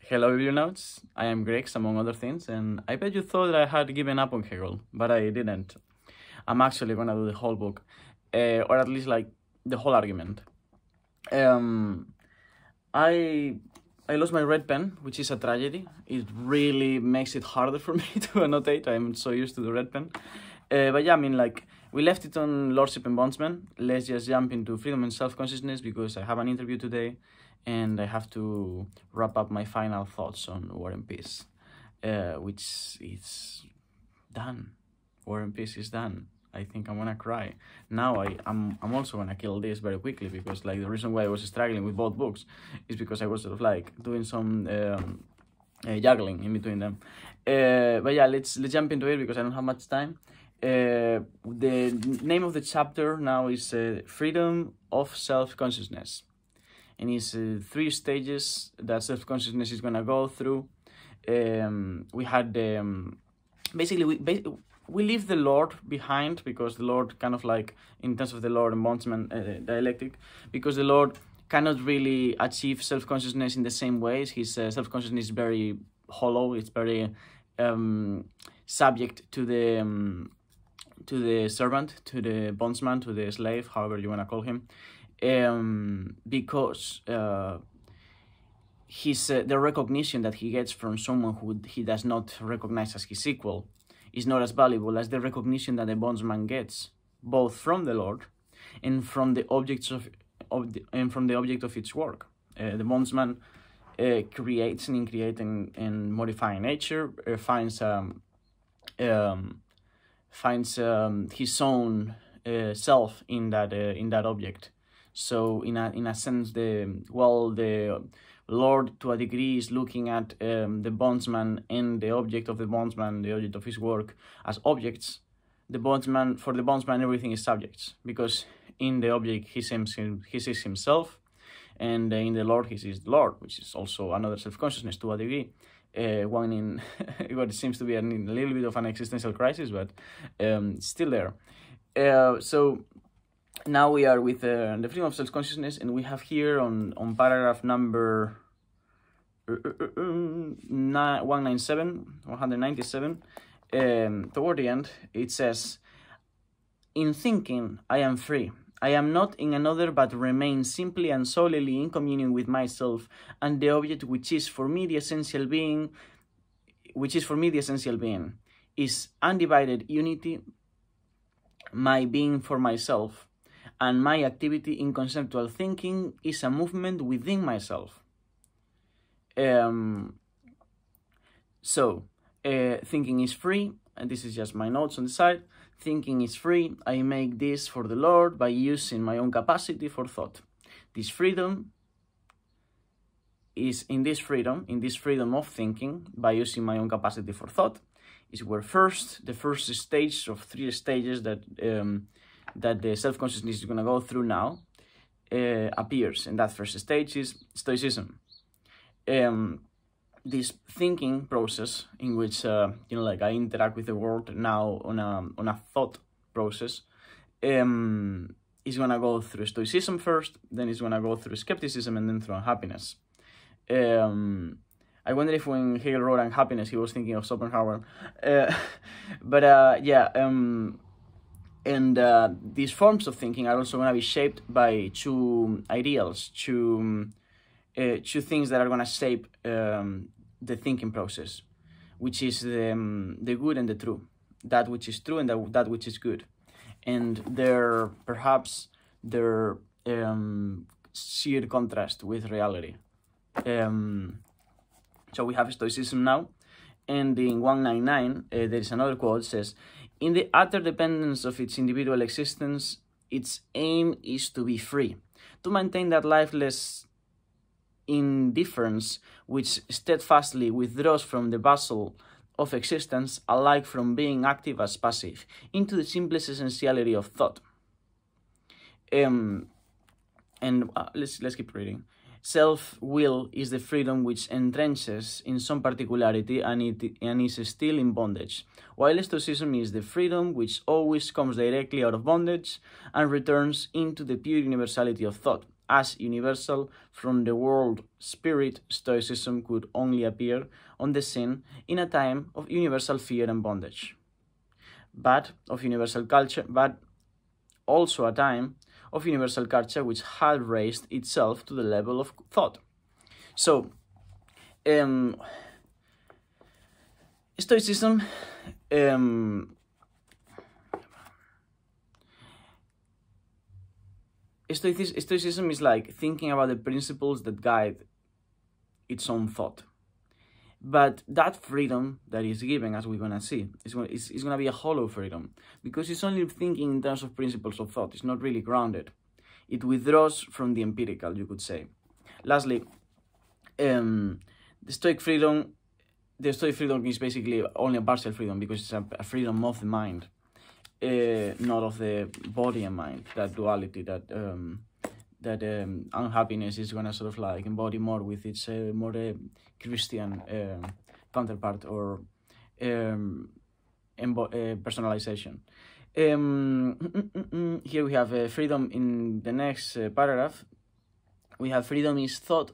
Hello, Billionauts. I am Grex, among other things, and I bet you thought I had given up on Hegel, but I didn't. I'm actually gonna do the whole book, or at least like the whole argument. I I lost my red pen, which is a tragedy. It really makes it harder for me to annotate. I'm so used to the red pen. But yeah, I mean, like, we left it on Lordship and Bondsman. Let's just jump into freedom and self-consciousness because I have an interview today and I have to wrap up my final thoughts on War and Peace, which is done. War and Peace is done. I think I'm gonna cry. Now I'm also gonna kill this very quickly because like the reason why I was struggling with both books is because I was sort of like doing some juggling in between them. But yeah, let's jump into it because I don't have much time. The name of the chapter now is Freedom of Self-Consciousness, and it's 3 stages that self-consciousness is gonna go through. We had basically we leave the Lord behind because the Lord kind of like, in terms of the Lord and Bondsman dialectic, because the Lord cannot really achieve self-consciousness in the same ways. His self-consciousness is very hollow. It's very subject to the servant, to the bondsman, to the slave, however you want to call him, because the recognition that he gets from someone who he does not recognize as his equal is not as valuable as the recognition that the bondsman gets, both from the Lord and from the objects from the object of its work. The bondsman creates, and in creating and modifying nature, finds his own self in that object. So in a sense, the Lord, to a degree, is looking at the bondsman and the object of the bondsman, the object of his work, as objects. For the bondsman, everything is subjects, because in the object he sees himself, and in the Lord he sees the Lord, which is also another self-consciousness to a degree. One in what seems to be a little bit of an existential crisis, but still there. So now we are with the freedom of self-consciousness, and we have here on paragraph number 197, toward the end, it says, "In thinking, I am free. I am not in another, but remain simply and solely in communion with myself and the object which is for me the essential being, is undivided unity, my being for myself, and my activity in conceptual thinking is a movement within myself." Thinking is free, and this is just my notes on the side. Thinking is free. I make this for the Lord by using my own capacity for thought. This freedom in this freedom of thinking by using my own capacity for thought, is where the first stage of 3 stages that the self-consciousness is going to go through now appears. And that first stage is Stoicism. This thinking process in which like I interact with the world now on a thought process is gonna go through Stoicism first, then it's gonna go through skepticism, and then through unhappiness. I wonder if when Hegel wrote Unhappiness he was thinking of Schopenhauer, these forms of thinking are also gonna be shaped by 2 ideals, 2 things that are going to shape the thinking process, which is the good and the true, that which is true and that which is good, and their sheer contrast with reality. So we have Stoicism now, and in 199 there is another quote that says, "In the utter dependence of its individual existence, its aim is to be free, to maintain that lifeless indifference which steadfastly withdraws from the bustle of existence, alike from being active as passive, into the simplest essentiality of thought." Let's keep reading. "Self-will is the freedom which entrenches in some particularity and is still in bondage, while Stoicism is the freedom which always comes directly out of bondage and returns into the pure universality of thought, as universal from the world spirit, Stoicism could only appear on the scene in a time of universal fear and bondage, but also a time of universal culture which had raised itself to the level of thought. So, Stoicism Stoicism is like thinking about the principles that guide its own thought. But that freedom that is given, as we're going to see, is going to be a hollow freedom, because it's only thinking in terms of principles of thought. It's not really grounded. It withdraws from the empirical, you could say. Lastly, the Stoic freedom is basically only a partial freedom, because it's a freedom of the mind, not of the body and mind, that duality, that unhappiness is going to sort of like embody more with its more Christian counterpart, or personalization. Here we have freedom in the next paragraph. We have freedom is thought.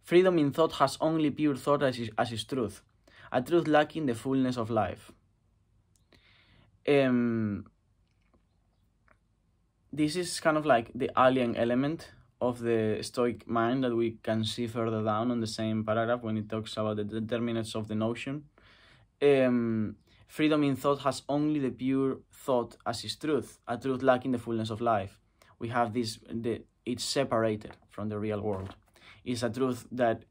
Freedom in thought has only pure thought as its truth, a truth lacking the fullness of life. This is kind of like the alien element of the Stoic mind that we can see further down on the same paragraph when it talks about the determinants of the notion. Freedom in thought has only the pure thought as its truth, a truth lacking the fullness of life. We have this, it's separated from the real world. It's a truth that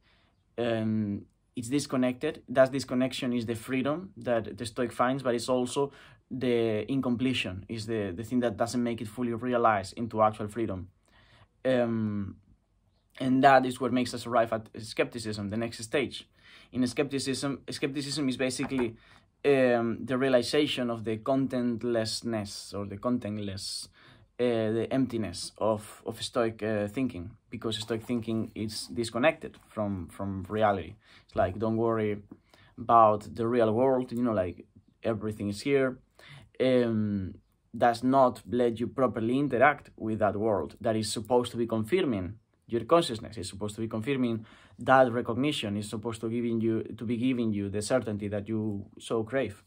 it's disconnected. That disconnection is the freedom that the Stoic finds, but it's also the incompletion, is the thing that doesn't make it fully realized into actual freedom. And that is what makes us arrive at skepticism, the next stage. In skepticism is basically the realization of the contentlessness, or the contentless, the emptiness of Stoic thinking, because Stoic thinking is disconnected from reality. It's like, don't worry about the real world, like everything is here. Does not let you properly interact with that world that is supposed to be confirming your consciousness, is supposed to be confirming that recognition, is supposed to be giving you the certainty that you so crave.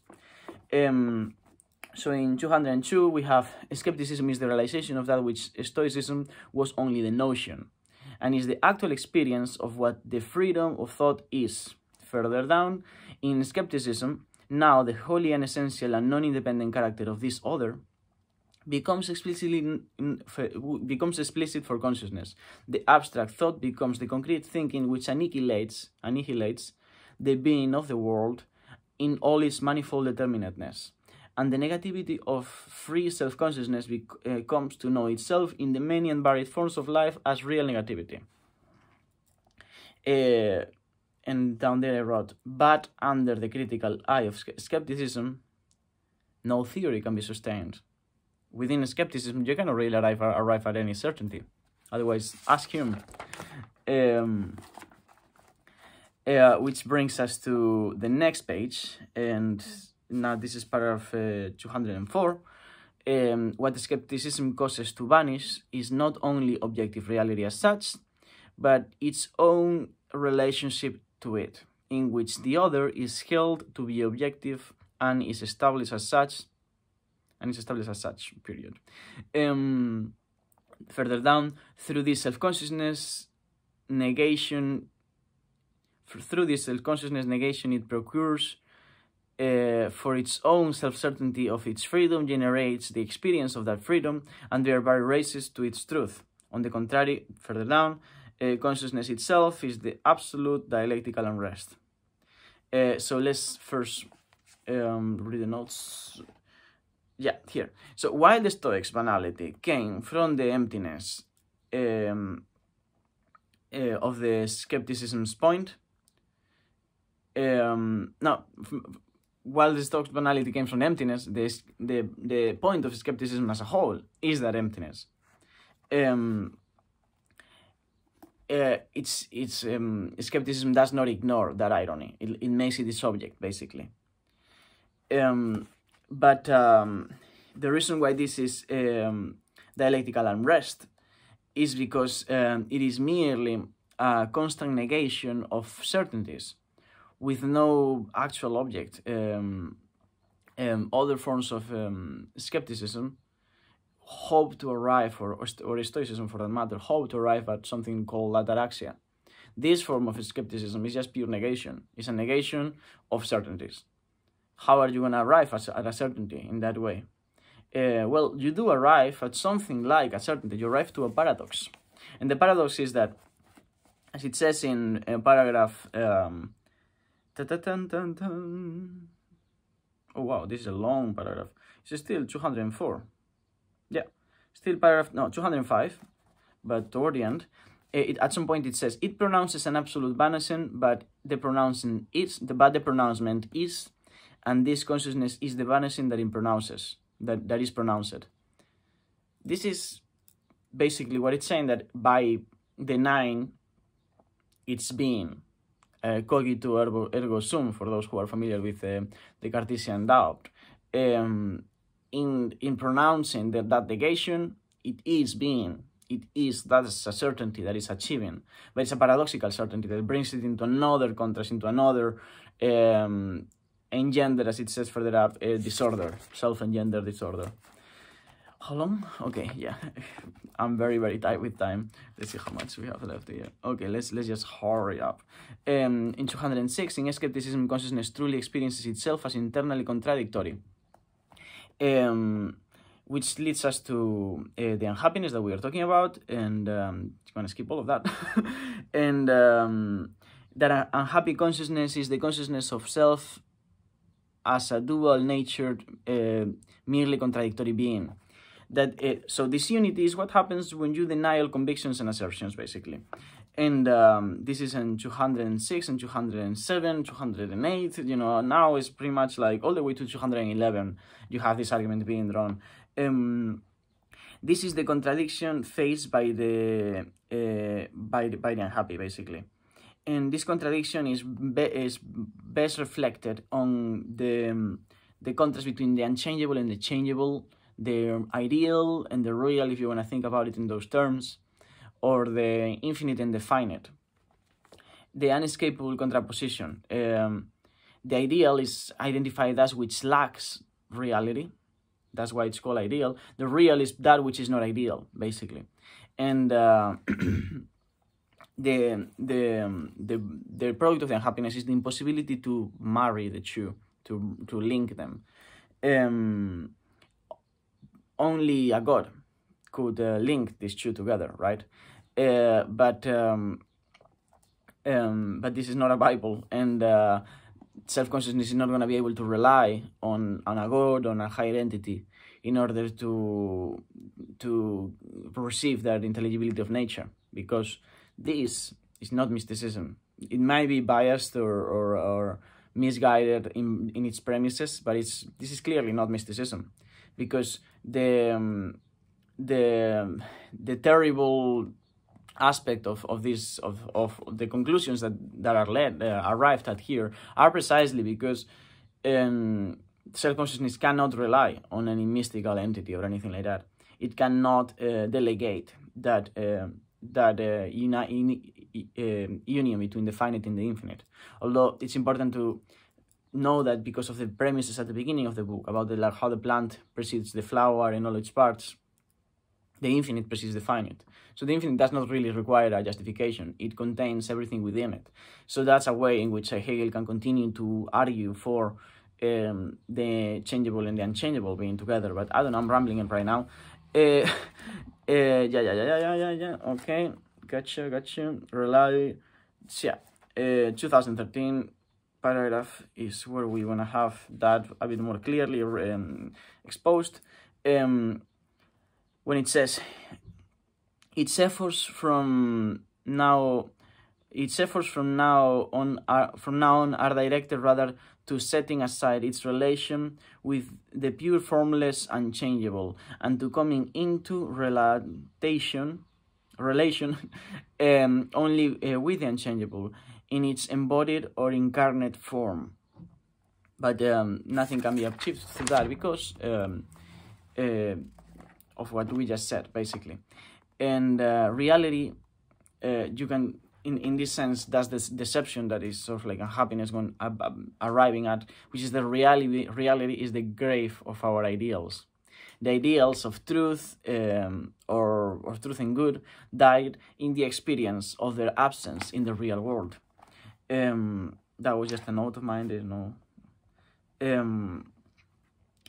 So in 202 we have skepticism is the realization of that which Stoicism was only the notion, and is the actual experience of what the freedom of thought is. Further down, in skepticism, now the holy and essential and non-independent character of this other becomes explicit for consciousness. The abstract thought becomes the concrete thinking which annihilates the being of the world in all its manifold determinateness. And the negativity of free self-consciousness comes to know itself in the many and varied forms of life as real negativity. And down there I wrote, but under the critical eye of skepticism, no theory can be sustained. Within skepticism, you cannot really arrive at any certainty. Otherwise, ask Hume. Which brings us to the next page, and now this is paragraph 204. What skepticism causes to vanish is not only objective reality as such, but its own relationship to it, in which the other is held to be objective and is established as such, period. Further down, through this self-consciousness negation, it procures for its own self-certainty of its freedom, generates the experience of that freedom, and thereby raises to its truth. On the contrary, further down, consciousness itself is the absolute dialectical unrest. So let's first read the notes. Yeah, here. So while the Stoics' banality came from the emptiness of the skepticism's point, while the Stoics' banality came from emptiness, the point of skepticism as a whole is that emptiness. Skepticism does not ignore that irony. It makes it its object, basically. But the reason why this is dialectical unrest is because it is merely a constant negation of certainties with no actual object. Other forms of skepticism hope to arrive, or Stoicism for that matter, hope to arrive at something called ataraxia. This form of skepticism is just pure negation. It's a negation of certainties. How are you going to arrive at a certainty in that way? Well, you do arrive at something like a certainty. You arrive to a paradox. And the paradox is that, as it says in paragraph... oh wow, this is a long paragraph. It's still 204. Yeah, still paragraph, no, 205, but toward the end, at some point it says, it pronounces an absolute vanishing, but the pronouncement is, and this consciousness is the vanishing that it pronounces, that is pronounced. This is basically what it's saying, that by denying its being, cogito ergo sum, for those who are familiar with the Cartesian doubt, in pronouncing that negation, it is being, that's a certainty that is achieving, but it's a paradoxical certainty that brings it into another contrast, into another engender, as it says further up, disorder, self-engendered disorder. How long? Okay, yeah, I'm very, very tight with time. Let's see how much we have left here. Okay, let's just hurry up. In 206, in skepticism, consciousness truly experiences itself as internally contradictory. Which leads us to the unhappiness that we are talking about, and I'm going to skip all of that. And that unhappy consciousness is the consciousness of self as a dual-natured, merely contradictory being. So this unity is what happens when you deny all convictions and assertions, basically. And this is in 206 and 207, 208, you know, now it's pretty much like all the way to 211, you have this argument being drawn. This is the contradiction faced by the unhappy, basically. And this contradiction is best reflected on the contrast between the unchangeable and the changeable, the ideal and the real, if you want to think about it in those terms, or the infinite and the finite. The unescapable contraposition. The ideal is identified as which lacks reality. That's why it's called ideal. The real is that which is not ideal, basically. And the product of the unhappiness is the impossibility to marry the two, to link them. Only a God could link these two together, right? But this is not a Bible, and self-consciousness is not going to be able to rely on a God, on a higher entity, in order to perceive that intelligibility of nature, because this is not mysticism. It might be biased or misguided in its premises, but this is clearly not mysticism, because the terrible aspect of the conclusions that are arrived at here are precisely because self-consciousness cannot rely on any mystical entity or anything like that. It cannot delegate that union between the finite and the infinite. Although it's important to know that because of the premises at the beginning of the book about how the plant precedes the flower and all its parts, the infinite precedes the finite. So the infinite does not really require a justification. It contains everything within it. So that's a way in which Hegel can continue to argue for the changeable and the unchangeable being together. But I don't know, I'm rambling right now. Yeah. Okay, gotcha. Rely. Yeah. 2013 paragraph is where we want to have that a bit more clearly exposed. When it says its efforts from now on are directed rather to setting aside its relation with the pure formless unchangeable and to coming into relation only with the unchangeable in its embodied or incarnate form. But nothing can be achieved through that because of what we just said, basically. And reality, you can, in this sense, that's this deception that is sort of like a happiness arriving at, which is the reality. Reality is the grave of our ideals. The ideals of truth or truth and good died in the experience of their absence in the real world. That was just a note of mine. There's no.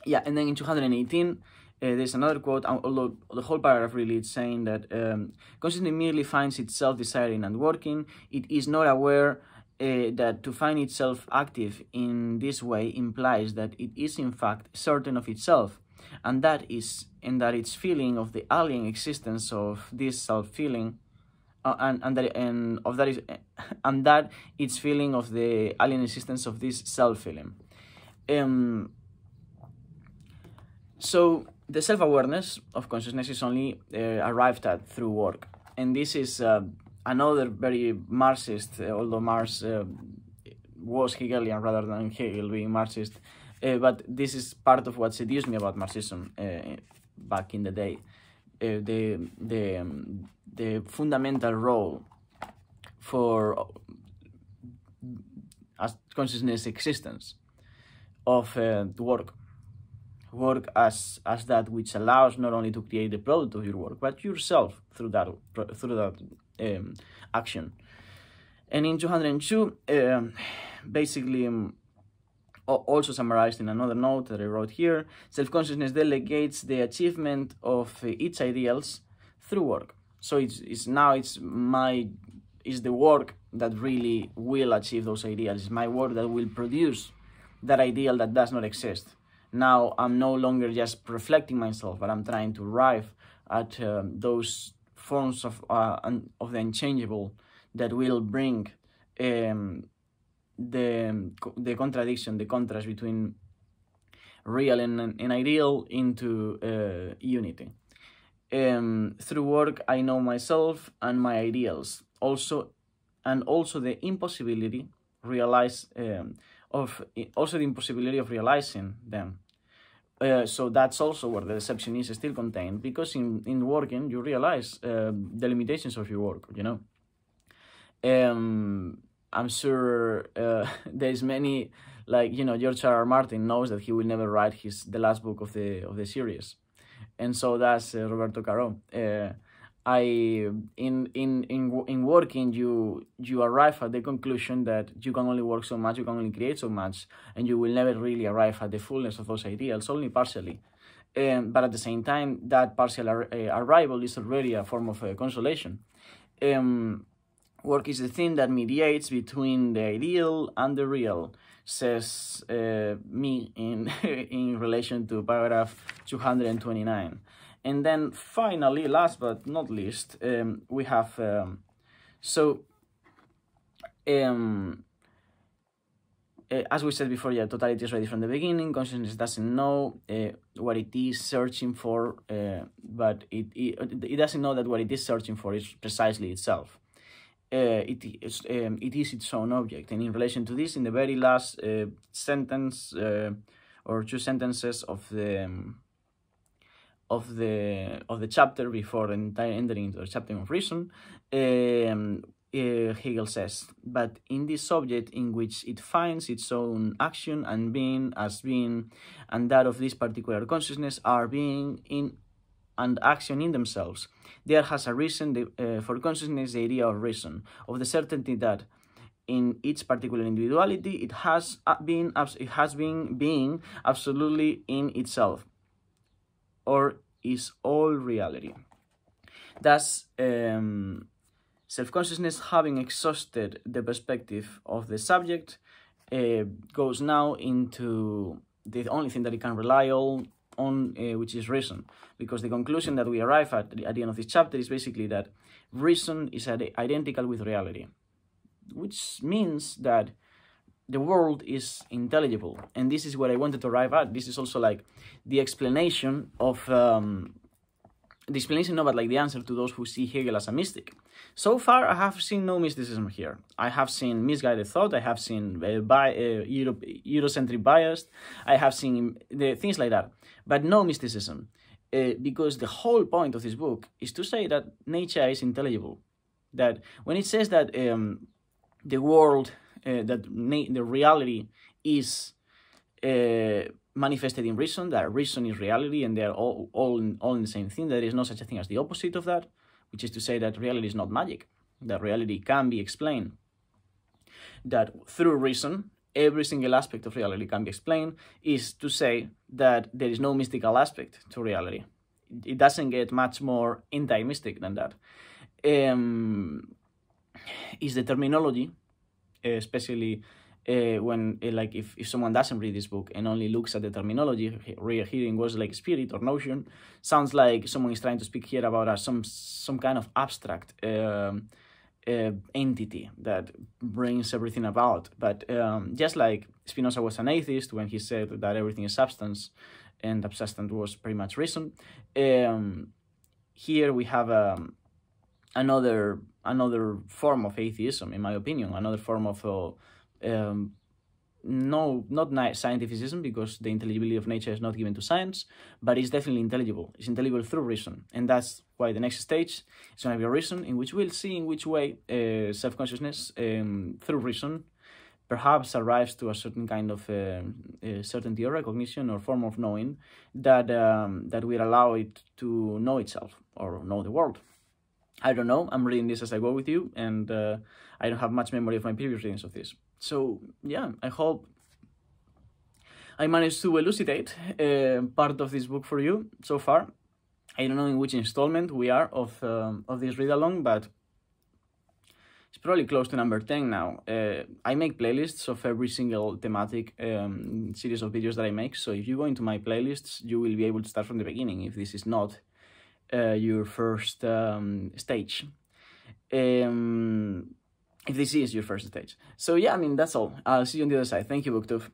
Yeah, and then in 218, there's another quote, although the whole paragraph really is saying that consciousness merely finds itself desiring and working. It is not aware that to find itself active in this way implies that it is in fact certain of itself, and that its feeling of the alien existence of this self-feeling, and that its feeling of the alien existence of this self-feeling. So the self-awareness of consciousness is only arrived at through work, and this is another very Marxist, although Marx was Hegelian rather than Hegel being Marxist, but this is part of what seduced me about Marxism back in the day. The fundamental role for consciousness existence of work as that which allows not only to create the product of your work, but yourself through that action. And in 202, basically, also summarized in another note that I wrote here, self-consciousness delegates the achievement of its ideals through work. So it's the work that really will achieve those ideals. It's my work that will produce that ideal that does not exist. Now I'm no longer just reflecting myself, but I'm trying to arrive at those forms of the unchangeable that will bring the contradiction, the contrast between real and ideal into unity. Through work, I know myself and my ideals, also the impossibility of realizing them. So that's also where the deception is still contained, because in working you realize the limitations of your work, you know. I'm sure there's many, like, you know, George R.R. Martin knows that he will never write the last book of the series, and so that's Roberto Caro. In working, you arrive at the conclusion that you can only work so much, you can only create so much, and you will never really arrive at the fullness of those ideals, only partially. But at the same time, that partial arrival is already a form of consolation. Work is the thing that mediates between the ideal and the real, says me in relation to paragraph 229. And then finally, last but not least, we have, as we said before, yeah, totality is ready from the beginning. Consciousness doesn't know what it is searching for, but it doesn't know that what it is searching for is precisely itself. It is its own object. And in relation to this, in the very last sentence or two sentences of the chapter before entering into the chapter of reason, Hegel says, but in this subject in which it finds its own action and being as being, and that of this particular consciousness are being in and action in themselves, there has arisen for consciousness the idea of reason, of the certainty that in its particular individuality it has been being absolutely in itself, or is all reality. Thus, self-consciousness, having exhausted the perspective of the subject, goes now into the only thing that it can rely on, which is reason. Because the conclusion that we arrive at the end of this chapter is basically that reason is identical with reality, which means that the world is intelligible. And this is what I wanted to arrive at. This is also like the explanation of the answer to those who see Hegel as a mystic. So far, I have seen no mysticism here. I have seen misguided thought. I have seen Eurocentric bias. I have seen things like that, but no mysticism. because the whole point of this book is to say that nature is intelligible. That when it says that the world, the reality is manifested in reason, that reason is reality, and they're all in the same thing, there is no such a thing as the opposite of that, which is to say that reality is not magic, that reality can be explained, that through reason, every single aspect of reality can be explained, is to say that there is no mystical aspect to reality. It doesn't get much more anti-mystic than that. Is the terminology, especially when, like, if someone doesn't read this book and only looks at the terminology, hearing words like spirit or notion, sounds like someone is trying to speak here about some kind of abstract entity that brings everything about. But just like Spinoza was an atheist when he said that everything is substance, and that substance was pretty much reason, here we have another form of atheism, in my opinion, another form of not scientificism, because the intelligibility of nature is not given to science, but it's definitely intelligible. It's intelligible through reason, and that's why the next stage is going to be a reason, in which we'll see in which way self-consciousness through reason perhaps arrives to a certain kind of certainty or recognition or form of knowing that will allow it to know itself or know the world. I don't know, I'm reading this as I go with you, and I don't have much memory of my previous readings of this. So yeah, I hope I managed to elucidate part of this book for you so far. I don't know in which installment we are of this read-along, but it's probably close to number 10 now. I make playlists of every single thematic series of videos that I make, so if you go into my playlists, you will be able to start from the beginning if this is not your first stage. If this is your first stage. So yeah, I mean, that's all. I'll see you on the other side. Thank you, BookTube.